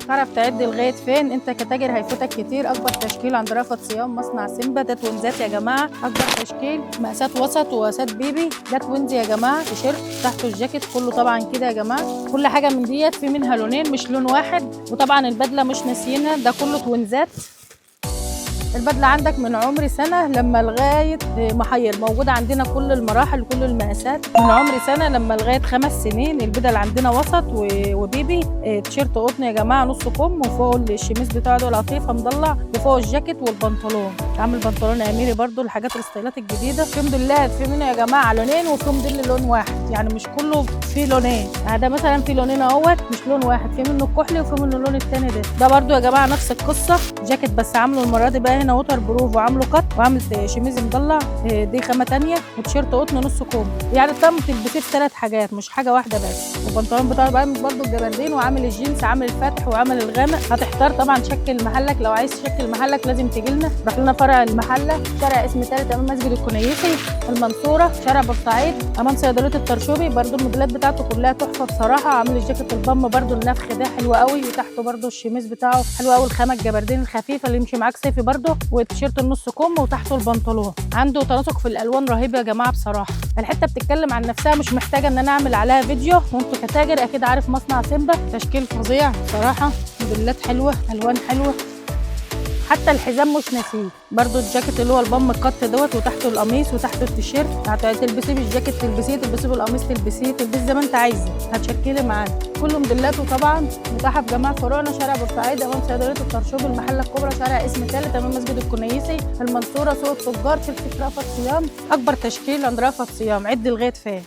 تعرف تعد لغايه فين. انت كتاجر هيفوتك كتير. اكبر تشكيل عند رأفت صيام مصنع سيمبا. ده توينزات يا جماعه، اكبر تشكيل، مقاسات وسط ومقاسات بيبي. ده توينز يا جماعه، تيشيرت تحته الجاكيت كله طبعا كده يا جماعه. كل حاجه من ديت في منها لونين مش لون واحد. وطبعا البدله مش ناسيينها، ده كله توينزات. البدله عندك من عمر سنه لما لغايه محير، موجوده عندنا كل المراحل كل المقاسات، من عمر سنه لما لغايه 5 سنين. البدل عندنا وسط وبيبي. تيشيرت قطن يا جماعه نص كم، وفوق الشميز بتاعه ده لطيفه مضلع، وفوق الجاكيت والبنطلون. عامل بنطلون اميري برده. الحاجات الستايلات الجديده في موديلات، في منها يا جماعه لونين وفي موديل لون واحد، يعني مش كله في لونين. ده مثلا في لونين اهوت مش لون واحد، في منه الكحلي وفي منه اللون الثاني ده برده يا جماعه نفس القصه. جاكيت بس عامله المره دي بقى هنا ووتر بروف، وعامله قط، وعامل شميز مضلع. دي خامه ثانيه، وتيشيرت قطن نص كم. يعني الطقم تلبسيه في 3 حاجات مش حاجه واحده بس. والبنطلون بتاعه بقى برده الجبردين، وعامل الجينز، عامل الفتح وعامل الغامق. هتحتار طبعا شكل محلك. لو عايز تشكل محلك لازم تيجي لنا. روح لنا فرع المحله، شارع اسم 3 امام مسجد الكنيسي، المنصوره، شارع بورسعيد، امام صيدليه الطرشوبي. برده الموديلات بتاعته كلها تحفه بصراحه. عامل الجاكيت البام برده النفخ ده حلو قوي، وتحته برده الشميز بتاعه حلو قوي. الخامه الجبردين الخفيفه اللي يمشي معاك صيفي برده، والتيشيرت النص كم وتحته البنطلون. عنده تناسق في الالوان رهيب يا جماعه بصراحه. الحته بتتكلم عن نفسها، مش محتاجه ان انا اعمل عليها فيديو. وانتوا كتاجر اكيد عارف مصنع سيمبا. تشكيل فظيع بصراحه، موديلات حلوه، الوان حلوه، حتى الحزام مش ناسيه. برضو الجاكيت اللي هو البام القط دوت، وتحته القميص وتحته التيشيرت. تلبسيه بالجاكيت تلبسيه بالقميص تلبسيه زي ما انت عايزه، هتشكلي معانا. كله موديلاته طبعا متاحه في جميع فروعنا. شارع بورسعيد امام صيدليه الطرشوبي، المحله الكبرى، شارع اسم 3 امام مسجد الكنيسي، المنصوره، سوق التجار، شركه رأفت صيام. اكبر تشكيل عند رأفت صيام. عد لغايه فين.